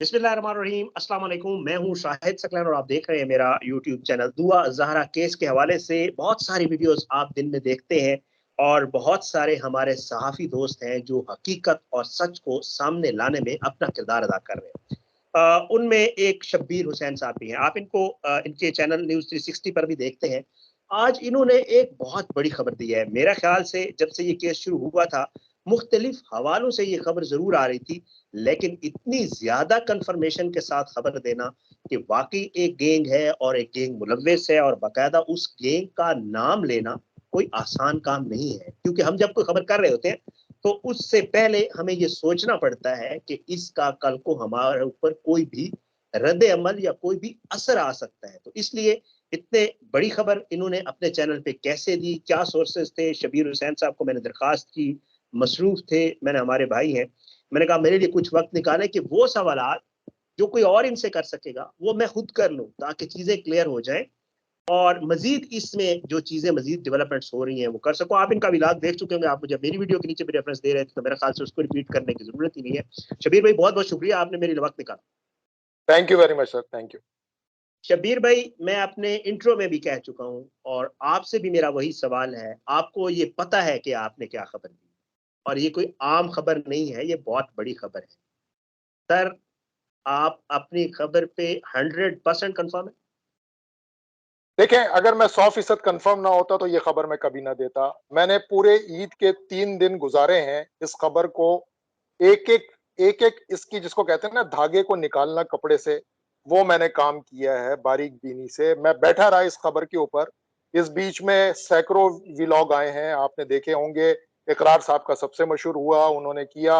बिस्मिल्लाहिर्रहमानिर्रहीम, अस्सलाम वालेकुम। मैं हूं शाहिद सकलैन और आप देख रहे हैं मेरा यूट्यूब चैनल। दुआ ज़हरा केस के हवाले से बहुत सारी वीडियोस आप दिन में देखते हैं और बहुत सारे हमारे सहाफ़ी दोस्त हैं जो हकीकत और सच को सामने लाने में अपना किरदार अदा कर रहे हैं। उनमें एक शब्बीर हुसैन साहब भी हैं। आप इनको इनके चैनल न्यूज़ 360 पर भी देखते हैं। आज इन्होंने एक बहुत बड़ी खबर दी है। मेरा ख्याल से जब से ये केस शुरू हुआ था, मुख्तलिफ हवालों से ये खबर ज़रूर आ रही थी, लेकिन इतनी ज़्यादा कन्फर्मेशन के साथ खबर देना कि वाक़ई एक गैंग है और एक गैंग मुलव्वस है और बाकायदा उस गैंग का नाम लेना कोई आसान काम नहीं है। क्योंकि हम जब कोई खबर कर रहे होते हैं, तो उससे पहले हमें ये सोचना पड़ता है कि इसका कल को हमारे ऊपर कोई भी रद्द अमल या कोई भी असर आ सकता है। तो इसलिए इतने बड़ी खबर इन्होंने अपने चैनल पे कैसे दी, क्या सोर्सेज थे? शब्बीर हुसैन साहब को मैंने दरखास्त की, मसरूफ थे, मैंने हमारे भाई हैं, मैंने कहा मेरे लिए कुछ वक्त निकालें कि वो सवालात जो कोई और इनसे कर सकेगा वो मैं खुद कर लूं, ताकि चीजें क्लियर हो जाएं और मजीद इसमें जो चीजें मजीद डेवलपमेंट्स हो रही हैं वो कर सको। आप इनका विलाग देख चुके होंगे, आप मुझे मेरी वीडियो के नीचे भी रेफरेंस दे रहे थे, तो मेरे ख्याल से उसको रिपीट करने की जरूरत ही नहीं है। शबीर भाई, बहुत बहुत शुक्रिया, आपने मेरे लिए वक्त निकाला। Thank you very much sir, thank you. Shabbir भाई, मैं अपने इंट्रो में भी कह चुका हूं और आपसे भी मेरा वही सवाल है, आपको ये पता है कि आपने क्या खबर दी? और ये कोई आम खबर नहीं है, ये बहुत बड़ी खबर है सर। आप अपनी खबर पे 100% कंफर्म है? देखें, अगर मैं 100% कंफर्म ना होता तो ये खबर मैं कभी ना देता। मैंने पूरे ईद के 3 दिन गुजारे हैं इस खबर को एक एक इसकी, जिसको कहते हैं ना, धागे को निकालना कपड़े से, वो मैंने काम किया है बारीक बीनी से। मैं बैठा रहा इस खबर के ऊपर। इस बीच में सैकड़ों व्लॉग आए हैं, आपने देखे होंगे। इकरार साहब का सबसे मशहूर हुआ, उन्होंने किया।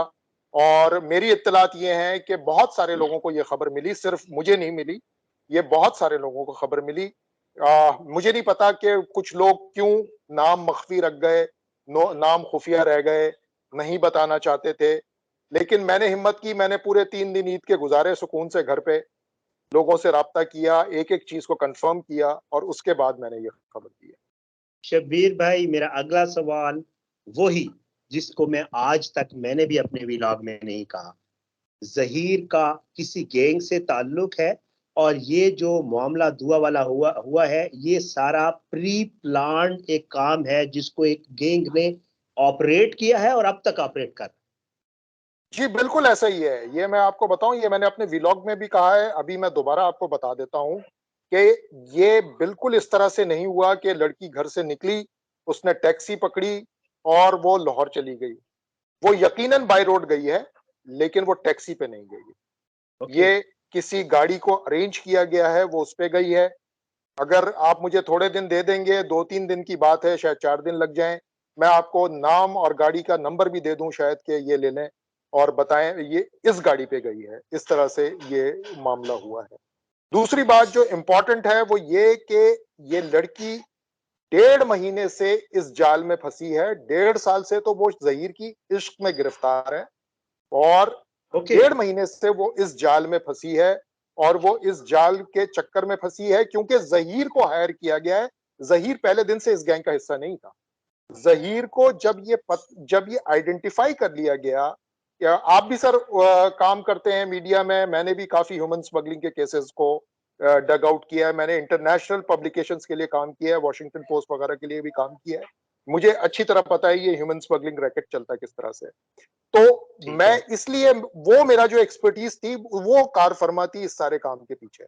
और मेरी इत्तलात ये है कि बहुत सारे लोगों को ये खबर मिली, सिर्फ मुझे नहीं मिली, ये बहुत सारे लोगों को खबर मिली। मुझे नहीं पता कि कुछ लोग क्यों नाम मख्फी रख गए, नाम खुफिया रह गए, नहीं बताना चाहते थे। लेकिन मैंने हिम्मत की, मैंने पूरे 3 दिन ईद के गुजारे सुकून से घर पे, लोगों से राब्ता किया, एक एक चीज को कंफर्म किया और उसके बाद मैंने ये खबर दी है। शब्बीर भाई, मेरा अगला सवाल वही जिसको मैं आज तक मैंने भी अपने व्लॉग में नहीं कहा। जहीर का किसी गैंग से ताल्लुक है और ये जो मामला दुआ वाला हुआ हुआ है, ये सारा प्री प्लान्ड एक काम है जिसको एक गैंग ने ऑपरेट किया है और अब तक ऑपरेट कर। जी बिल्कुल ऐसा ही है। ये मैं आपको बताऊं, ये मैंने अपने व्लॉग में भी कहा है, अभी मैं दोबारा आपको बता देता हूं कि ये बिल्कुल इस तरह से नहीं हुआ कि लड़की घर से निकली, उसने टैक्सी पकड़ी और वो लाहौर चली गई। वो यकीनन बाय रोड गई है, लेकिन वो टैक्सी पे नहीं गई। ओके। ये किसी गाड़ी को अरेंज किया गया है, वो उस पे गई है। अगर आप मुझे थोड़े दिन दे देंगे, 2-3 दिन की बात है, शायद 4 दिन लग जाएं, मैं आपको नाम और गाड़ी का नंबर भी दे दूं, शायद कि ये ले लें और बताएं ये इस गाड़ी पे गई है। इस तरह से ये मामला हुआ है। दूसरी बात जो इंपॉर्टेंट है वो ये कि ये लड़की 1.5 महीने से इस जाल में फंसी है। 1.5 साल से तो वो जहीर की इश्क में गिरफ्तार है और ओके। 1.5 महीने से वो इस जाल में फंसी है। और वो इस जाल के चक्कर में फंसी है क्योंकि जहीर को हायर किया गया है। जहीर पहले दिन से इस गैंग का हिस्सा नहीं था। जहीर को जब ये आइडेंटिफाई कर लिया गया, या आप भी सर काम करते हैं मीडिया में, मैंने भी काफी ह्यूमन स्मगलिंग के केसेस को डग आउट किया है। मैंने इंटरनेशनल पब्लिकेशंस के लिए काम किया है, वॉशिंगटन पोस्ट वगैरह के लिए भी काम किया है। मुझे अच्छी तरह पता है ये ह्यूमन स्मगलिंग रैकेट चलता है किस तरह से। तो ठीक मैं है। इसलिए, वो मेरा जो एक्सपर्टीज थी वो कार फरमा थी इस सारे काम के पीछे।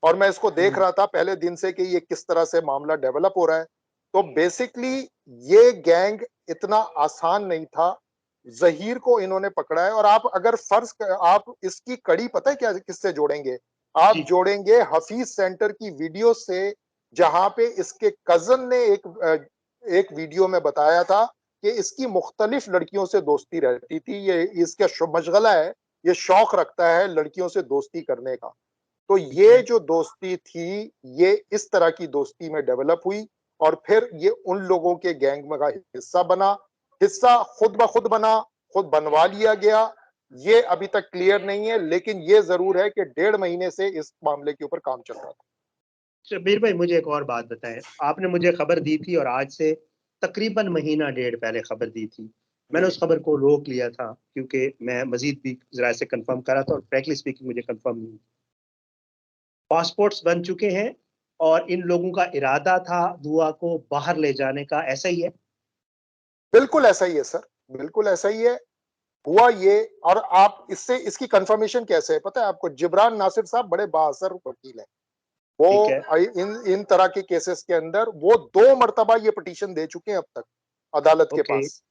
और मैं इसको देख रहा था पहले दिन से कि ये किस तरह से मामला डेवलप हो रहा है। तो बेसिकली ये गैंग इतना आसान नहीं था। जहीर को इन्होंने पकड़ा है। और आप अगर आप इसकी कड़ी पता है क्या किससे जोड़ेंगे? आप जी। जोड़ेंगे हफीज सेंटर की वीडियो से, जहां पे इसके कजन ने एक वीडियो में बताया था कि इसकी मुख्तलिफ लड़कियों से दोस्ती रहती थी। ये इसका मशगला है, ये शौक रखता है लड़कियों से दोस्ती करने का। तो ठीक ये है। जो दोस्ती थी, ये इस तरह की दोस्ती में डेवलप हुई और फिर ये उन लोगों के गैंग में का हिस्सा बना। हिस्सा खुद ब खुद बना, खुद बनवा लिया गया, ये अभी तक क्लियर नहीं है। लेकिन ये जरूर है कि 1.5 महीने से इस मामले के ऊपर काम चल रहा था। शब्बीर भाई, मुझे एक और बात बताएं। आपने मुझे खबर दी थी और आज से तकरीबन महीना डेढ़ पहले खबर दी थी। मैंने उस खबर को रोक लिया था क्योंकि मैं मजीद भी जरा से कंफर्म करा था और फ्रैंकली स्पीकिंग मुझे कंफर्म नहीं। पासपोर्ट्स बन चुके हैं और इन लोगों का इरादा था दुआ को बाहर ले जाने का, ऐसा ही है? बिल्कुल ऐसा ही है सर, बिल्कुल ऐसा ही है। हुआ ये, और आप इससे इसकी कंफर्मेशन कैसे है पता है आपको? जिब्रान नासिर साहब बड़े बाअसर वकील हैं। ठीक है। वो इन तरह के केसेस के अंदर वो 2 मरतबा ये पिटीशन दे चुके हैं अब तक अदालत के ओके। पास।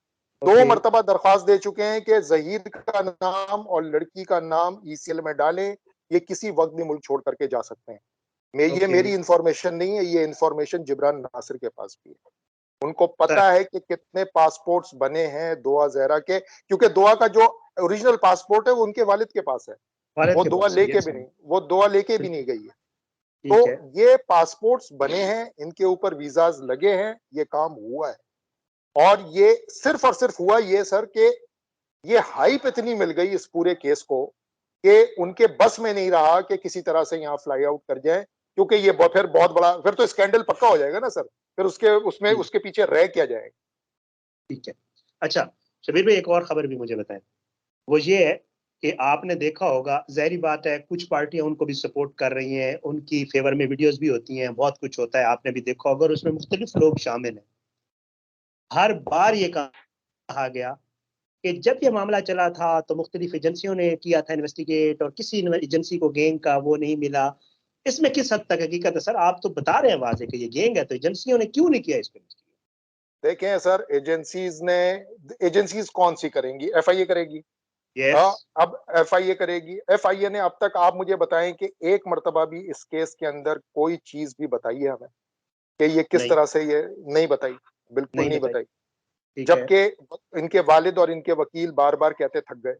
दो ओके। मरतबा दरख्वास्त दे चुके हैं कि जहीर का नाम और लड़की का नाम ईसीएल में डालें, ये किसी वक्त भी मुल्क छोड़ करके जा सकते हैं। ये ओके मेरी इंफॉर्मेशन नहीं है, ये इंफॉर्मेशन जिब्रान नासिर के पास भी है। उनको सर। पता है कि कितने पासपोर्ट्स बने हैं दुआ जहरा के, क्योंकि दुआ का जो ओरिजिनल पासपोर्ट है वो उनके वालिद के पास है। वालिद वो के दुआ पास है, लेके यस। भी नहीं, वो दुआ लेके भी नहीं बिल्कुल। गई है। ठीक है। तो ये पासपोर्ट्स बने हैं, इनके ऊपर वीजाज लगे हैं, ये काम हुआ है। और ये सिर्फ और सिर्फ हुआ ये सर कि ये हाइप इतनी मिल गई इस पूरे केस को कि उनके बस में नहीं रहा कि किसी तरह से यहाँ फ्लाई आउट कर जाए, क्योंकि ये फिर बहुत बड़ा, फिर तो स्कैंडल पक्का हो जाएगा ना सर। फिर उसमें जी। उसके पीछे रह क्या जाएगा। ठीक है। अच्छा, शबीर भाई एक और खबर भी मुझे बताएं। वो ये है कि आपने देखा होगा, जाहिर बात है कुछ पार्टियां उनको भी सपोर्ट कर रही हैं, उनकी फेवर में वीडियोस भी होती हैं, बहुत कुछ होता है, आपने भी देखा होगा, और उसमें मुख्तलिफ लोग शामिल हैं। हर बार ये कहा गया कि जब ये मामला चला था तो मुख्तलिफ एजेंसियों ने किया था इन्वेस्टिगेट और किसी एजेंसी को गैंग का वो नहीं मिला। इसमें किस हद तक हकीकत है सर? आप तो बता रहे हैं वाजे कि ये गैंग है, तो एजेंसियों ने क्यों नहीं किया इस पर? देखें सर, एजेंसीज कौन सी करेंगी? एफआईए करेगी। यस। अब एफआईए करेगी, एफआईए ने अब तक, आप मुझे बताएं कि एक मर्तबा भी इस केस के अंदर कोई चीज भी बताई है हमें कि ये किस नहीं, तरह से, ये नहीं बताई, बिल्कुल नहीं नहीं बताई। बताई। ठीक है। जबकि इनके वालिद और इनके वकील बार बार कहते थक गए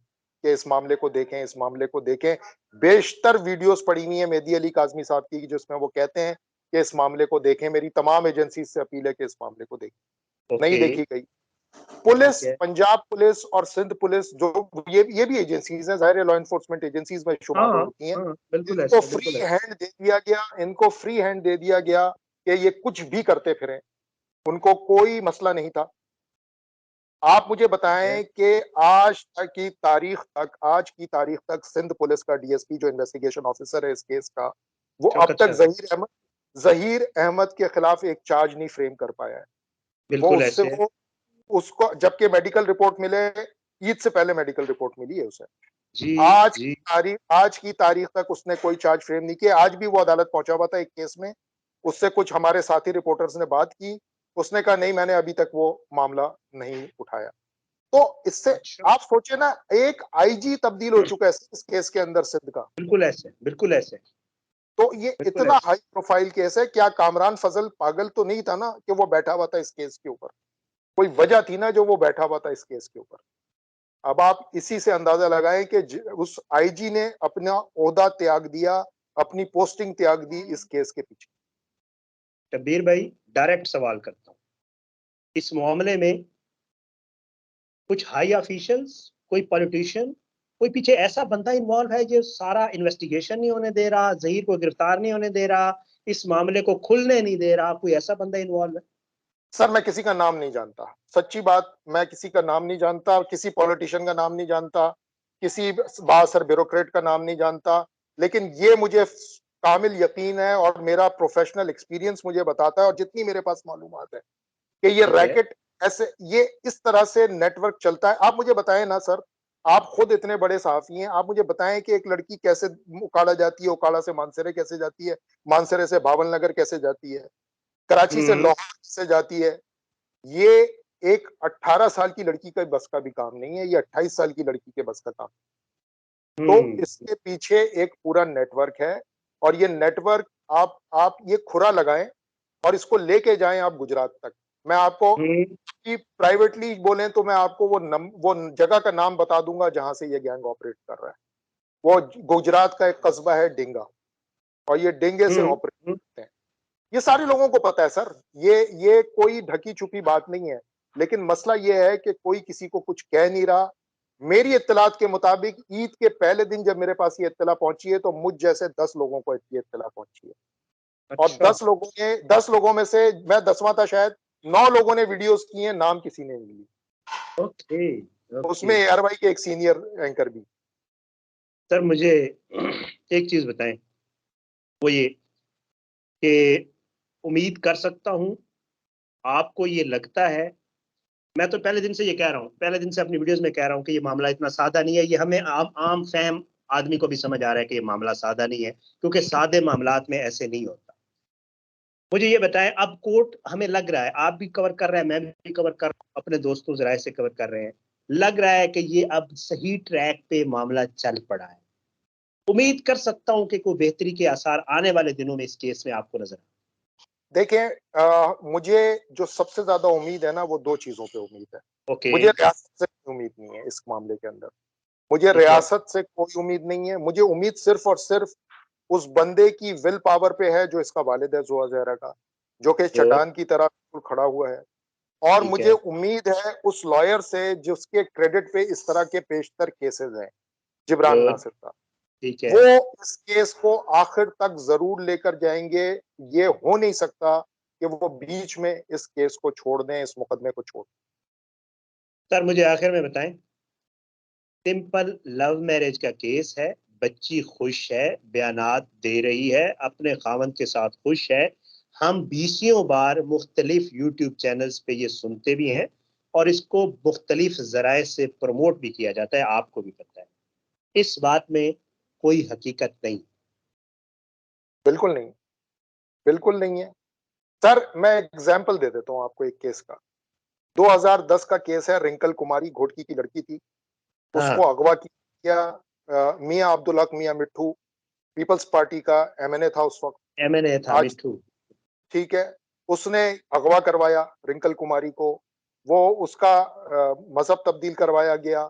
कि इस मामले को देखें, इस मामले को देखें। बेशतर वीडियोस पड़ी हुई है मेहदी अली काजमी साहब की जिसमें वो कहते हैं कि इस मामले को देखें। मेरी तमाम एजेंसी से अपील है कि इस मामले को देखें। नहीं ओके। देखी गई। पुलिस, ठीक है। पंजाब पुलिस और सिंध पुलिस, जो ये भी एजेंसीज हैं, ज़ाहिर है लॉ एनफोर्समेंट एजेंसीज में शुमार हाँ। होती हैं। हाँ बिल्कुल इनको ऐसे है, बिल्कुल फ्री ऐसे। हैंड दे दिया गया, इनको फ्री हैंड दे दिया गया कि ये कुछ भी करते फिरें, उनको कोई मसला नहीं था। आप मुझे ठीक है। बताएं कि आज की तारीख तक सिंध पुलिस का डीएसपी जो इन्वेस्टिगेशन ऑफिसर है इस केस का, वो अब शौकत तक सर। जहीर अहमद के खिलाफ एक चार्ज नहीं फ्रेम कर पाया है। वो बिल्कुल उससे ऐसे है। वो उसको, जबकि मेडिकल रिपोर्ट मिले, ईद से पहले मेडिकल रिपोर्ट मिली है उसे। जी। जी। आज की तारीख तक उसने कोई चार्ज फ्रेम नहीं किया। आज भी वो अदालत पहुंचा हुआ था एक केस में, उससे कुछ हमारे साथी रिपोर्टर्स ने बात की, उसने कहा नहीं, मैंने अभी तक वो मामला नहीं उठाया। तो इससे अच्छा। आप सोचे ना, एक आईजी तब्दील हो चुका है इस केस के अंदर सिंध का। बिल्कुल ऐसे, बिल्कुल ऐसे। तो ये बिल्कुल इतना ऐसे। हाई प्रोफाइल केस है। क्या कामरान फजल पागल तो नहीं था ना कि वो बैठा हुआ था इस केस के ऊपर? कोई वजह थी ना जो वो बैठा हुआ था इस केस के ऊपर। अब आप इसी से अंदाजा लगाएं कि उस आईजी ने अपना ओहदा त्याग दिया, अपनी पोस्टिंग त्याग दी इस केस के पीछे। शब्बीर भाई, डायरेक्ट सवाल करता हूँ, इस मामले में कुछ हाई ऑफिशियल्स, कोई पॉलिटिशियन, कोई पीछे ऐसा बंदा इन्वॉल्व है जो सारा इन्वेस्टिगेशन नहीं होने दे रहा, जहीर को गिरफ्तार नहीं होने दे रहा, इस मामले को खुलने नहीं दे रहा? कोई ऐसा बंदा इन्वॉल्व है? सर मैं किसी का नाम नहीं जानता, सच्ची बात, मैं किसी का नाम नहीं जानता, किसी पॉलिटिशियन का नाम नहीं जानता, किसी बासर ब्यूरोक्रेट का नाम नहीं जानता। लेकिन ये मुझे कामिल यकीन है और मेरा प्रोफेशनल एक्सपीरियंस मुझे बताता है, और जितनी मेरे पास मालूमात है, कि ये ठीक है। रैकेट ऐसे, ये इस तरह से नेटवर्क चलता है। आप मुझे बताएं ना सर, आप खुद इतने बड़े सहाफी हैं, आप मुझे बताएं कि एक लड़की कैसे उकाड़ा जाती है, उकाड़ा से मानसरे कैसे जाती है, मानसरे से भावन नगर कैसे जाती है, कराची से हम्म। लाहौर से जाती है। ये एक 18 साल की लड़की का बस का भी काम नहीं है, ये 28 साल की लड़की के बस का काम। तो हम्म। इसके पीछे एक पूरा नेटवर्क है, और ये नेटवर्क, आप ये खुरा लगाएं और इसको लेके जाएं आप गुजरात तक। मैं आपको हम्म। कि प्राइवेटली बोलें तो मैं आपको वो जगह का नाम बता दूंगा जहां से ये गैंग ऑपरेट कर रहा है। वो गुजरात का एक कस्बा है डिंगा, और ये डिंगे से हम्म। ऑपरेट करते हैं। ये सारे लोगों को पता है सर, ये कोई ढकी छुपी बात नहीं है। लेकिन मसला ये है कि कोई किसी को कुछ कह नहीं रहा। मेरी इत्तलात के मुताबिक ईद के पहले दिन जब मेरे पास ये इत्तला पहुंची है, तो मुझ जैसे 10 लोगों को ये इत्तला पहुंची है। और अच्छा। 10 लोगों में से मैं 10वां था शायद, 9 लोगों ने वीडियोस किए हैं, नाम किसी ने नहीं ली। ओके, उसमें ओके। ARY के एक सीनियर एंकर भी। सर मुझे एक चीज बताएं, वो ये कि उम्मीद कर सकता हूं, आपको ये लगता है, मैं तो पहले दिन से ये कह रहा हूं, पहले दिन से अपनी वीडियोस में कह रहा हूं कि ये मामला इतना सादा नहीं है। ये हमें आम फहम आदमी को भी समझ आ रहा है कि ये मामला सादा नहीं है, क्योंकि सादे मामलात में ऐसे नहीं होता। मुझे ये बताएं, अब कोर्ट, हमें लग रहा है, आप भी कवर कर रहे हैं, मैं भी कवर कर रहा हूं, अपने दोस्तों जराए से कवर कर रहे हैं, लग रहा है कि ये अब सही ट्रैक पे मामला चल पड़ा है। उम्मीद कर सकता हूं कि कोई बेहतरी के आसार आने वाले दिनों में इस केस में आपको नजर देखें, मुझे जो सबसे ज्यादा उम्मीद है ना, वो दो चीजों पे उम्मीद है। आए। ओके। मुझे रियासत से कोई उम्मीद नहीं है इस मामले के अंदर। मुझे ठीक है। रियासत से कोई उम्मीद नहीं है। मुझे उम्मीद सिर्फ और सिर्फ उस बंदे की विल पावर पे है जो इसका वालिद है, जुआ जहरा का, जो कि गुड। चट्टान की तरह बिल्कुल खड़ा हुआ है। और ठीक मुझे है। उम्मीद है उस लॉयर से जिसके क्रेडिट पे इस तरह के पेशतर केसेस हैं, जिब्रान गुड। नासिर का। ठीक है। वो इस केस को आखिर तक जरूर लेकर जाएंगे। ये हो नहीं सकता कि वो बीच में इस केस को छोड़ दें, इस मुकदमे को छोड़ दें। सर मुझे आखिर में बताएं, सिंपल लव मैरिज का केस है, बच्ची खुश है, बयानात दे रही है, अपने खावंद के साथ खुश है। हम बीसियों बार मुख्तलिफ यूट्यूब चैनल्स पे ये सुनते भी हैं, और इसको मुख्तलिफ जराए से प्रमोट भी किया जाता है, आपको भी पता है। इस बात में कोई हकीकत नहीं। बिल्कुल नहीं, बिल्कुल नहीं है। सर मैं एग्जाम्पल दे देता हूँ आपको एक केस का। 2010 का केस है, रिंकल कुमारी घोटकी की लड़की थी। उसको हाँ। अगवा किया मियां अब्दुल हक मियां मिट्ठू, पीपल्स पार्टी का MNA था उस वक्त। एमएनए था आज मिट्ठू। ठीक है, उसने अगवा करवाया रिंकल कुमारी को। वो उसका मजहब तब्दील करवाया गया।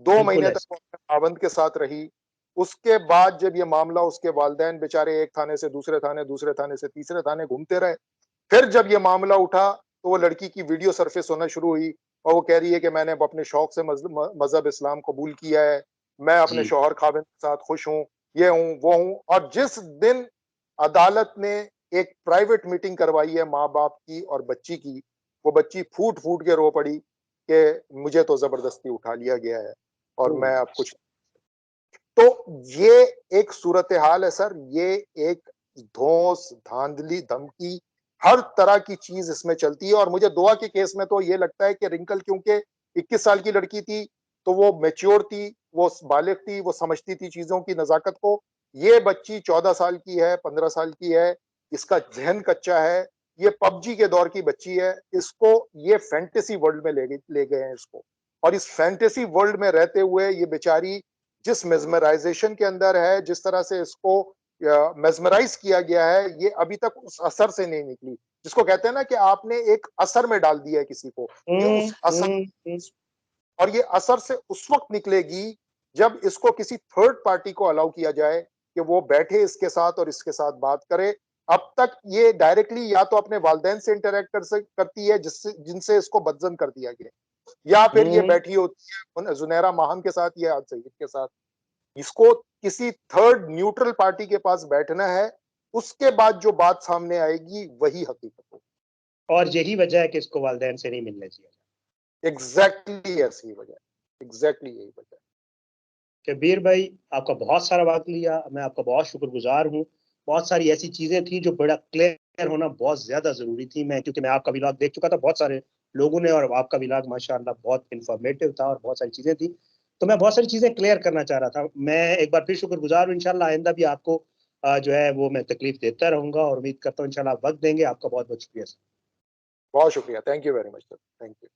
2 महीने बिल्कुल तक ऐसा। वो अपने खावंद के साथ रही। उसके बाद जब ये मामला, उसके वालिदैन बेचारे एक थाने से दूसरे थाने, दूसरे थाने से तीसरे थाने घूमते रहे। फिर जब ये मामला उठा तो वो लड़की की वीडियो सरफेस होना शुरू हुई, और वो कह रही है कि मैंने अपने शौक से मजहब इस्लाम कबूल किया है, मैं अपने जी। शौहर खाविंद के साथ खुश हूँ, ये हूँ वो हूँ। और जिस दिन अदालत ने एक प्राइवेट मीटिंग करवाई है माँ बाप की और बच्ची की, वो बच्ची फूट फूट के रो पड़ी कि मुझे तो जबरदस्ती उठा लिया गया है और मैं अब कुछ। तो ये एक सूरत हाल है सर। ये एक धौंस, धांधली, धमकी, हर तरह की चीज इसमें चलती है। और मुझे दुआ के केस में तो ये लगता है कि रिंकल क्योंकि 21 साल की लड़की थी, तो वो मैच्योर थी, वो बालिग थी, वो समझती थी चीजों की नजाकत को। ये बच्ची 14 साल की है, 15 साल की है, इसका जहन कच्चा है, ये पबजी के दौर की बच्ची है। इसको ये फैंटेसी वर्ल्ड में ले गए हैं इसको। और इस फैंटेसी वर्ल्ड में रहते हुए ये बेचारी जिस मेजमराइजेशन के अंदर है, जिस तरह से इसको मेजमराइज किया गया है, ये अभी तक उस असर से नहीं निकली। जिसको कहते हैं ना कि आपने एक असर में डाल दिया है किसी को, ये उस असर। हम्म। और ये असर से उस वक्त निकलेगी जब इसको किसी थर्ड पार्टी को अलाउ किया जाए कि वो बैठे इसके साथ और इसके साथ बात करे। अब तक ये डायरेक्टली या तो अपने वालदैन से इंटरेक्ट करती है, जिससे जिनसे इसको बदजन कर दिया गया, या फिर ये हम्म। बैठी होती है जुनैरा माहम के साथ या आज सईद के साथ। इसको किसी थर्ड न्यूट्रल पार्टी के पास बैठना है, उसके बाद जो बात सामने आएगी वही हकीकत होगी। और यही वजह है कि इसको वालदैन से नहीं मिलने चाहिए। एग्जैक्टली ऐसी वजह, एग्जैक्टली यही वजह। कबीर भाई, आपका बहुत सारा वक्त लिया, मैं आपका बहुत शुक्रगुजार हूँ। बहुत सारी ऐसी चीजें थी जो बड़ा क्लियर होना बहुत ज्यादा जरूरी थी, मैं क्योंकि मैं आपका व्लॉग देख चुका था बहुत सारे लोगों ने, और आपका व्लॉग माशाल्लाह बहुत इंफॉर्मेटिव था और बहुत सारी चीजें थी। तो मैं बहुत सारी चीजें क्लियर करना चाह रहा था। मैं एक बार फिर शुक्रगुजार हूँ। इंशाल्लाह आइंदा भी आपको जो है वो मैं तकलीफ देता रहूंगा, और उम्मीद करता हूँ इंशाल्लाह आप वक्त देंगे। आपका बहुत बहुत शुक्रिया। बहुत शुक्रिया, thank you very much sir, thank you.